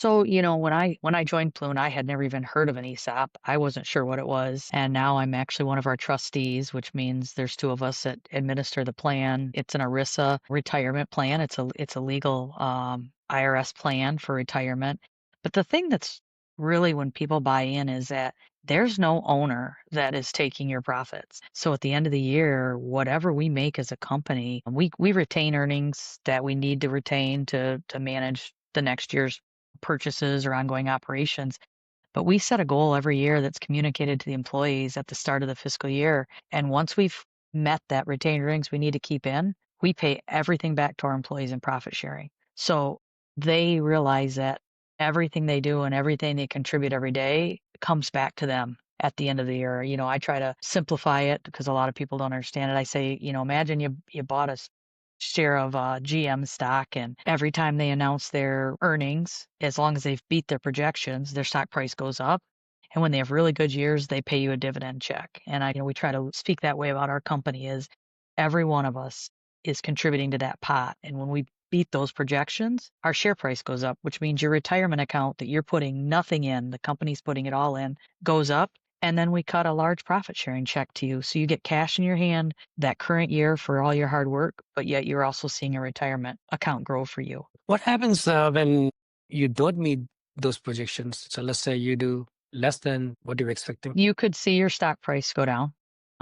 So, when I joined Pleune, I had never even heard of an ESOP. I wasn't sure what it was. And now I'm actually one of our trustees, which means there's two of us that administer the plan. It's an ERISA retirement plan. It's a legal IRS plan for retirement. But the thing that's really when people buy in is that there's no owner that is taking your profits. So at the end of the year, whatever we make as a company, we retain earnings that we need to retain to manage the next year's purchases or ongoing operations. But we set a goal every year that's communicated to the employees at the start of the fiscal year. And once we've met that retained earnings we need to keep in, we pay everything back to our employees in profit sharing. So they realize that everything they do and everything they contribute every day comes back to them at the end of the year. I try to simplify it because a lot of people don't understand it. I say, imagine you bought a share of GM stock, and every time they announce their earnings, as long as they've beat their projections, their stock price goes up. And when they have really good years, they pay you a dividend check. And we try to speak that way about our company is every one of us is contributing to that pot. And when we beat those projections, our share price goes up, which means your retirement account that you're putting nothing in, the company's putting it all in, goes up. And then we cut a large profit sharing check to you. So you get cash in your hand that current year for all your hard work, but yet you're also seeing a retirement account grow for you. What happens when you don't meet those projections? So let's say you do less than what you're expecting. You could see your stock price go down.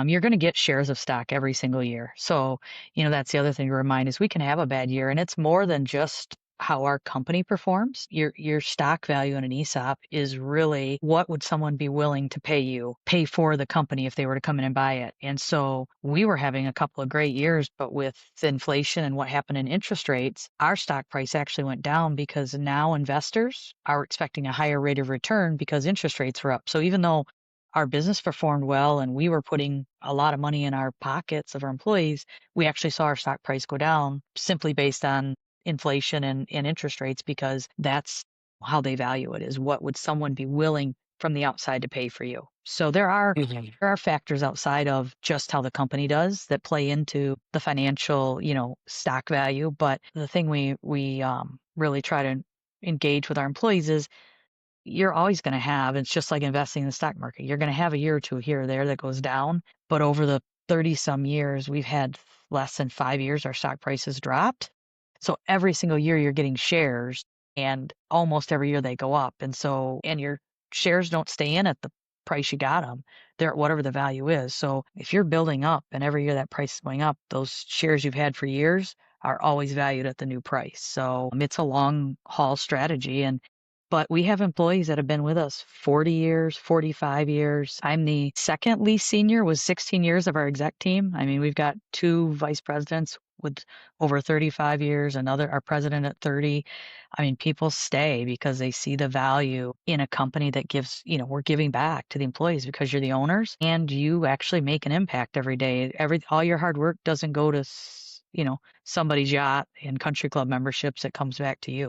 You're going to get shares of stock every single year. So, that's the other thing to remind is we can have a bad year and it's more than just how our company performs. Your stock value in an ESOP is really what would someone be willing to pay for the company if they were to come in and buy it. And so we were having a couple of great years, but with inflation and what happened in interest rates, our stock price actually went down because now investors are expecting a higher rate of return because interest rates were up. So even though our business performed well and we were putting a lot of money in our pockets of our employees, we actually saw our stock price go down simply based on inflation and interest rates because that's how they value it is what would someone be willing from the outside to pay for you. So there are Mhm. there are factors outside of just how the company does that play into the financial, stock value. But the thing we really try to engage with our employees is you're always gonna have it's just like investing in the stock market. You're gonna have a year or 2 here or there that goes down, but over the 30 some years, we've had less than 5 years our stock price has dropped. So every single year you're getting shares, and almost every year they go up, and your shares don't stay in at the price you got them. 'Em. They're at whatever the value is. So if you're building up and every year that price is going up, those shares you've had for years are always valued at the new price. So, it's a long haul strategy, but we have employees that have been with us 40 years, 45 years. I'm the second least senior with 16 years of our exec team. I mean, we've got 2 vice presidents with over 35 years, our president at 30. I mean, people stay because they see the value in a company that we're giving back to the employees because you're the owners and you actually make an impact every day. All your hard work doesn't go to somebody's yacht and country club memberships. It comes back to you.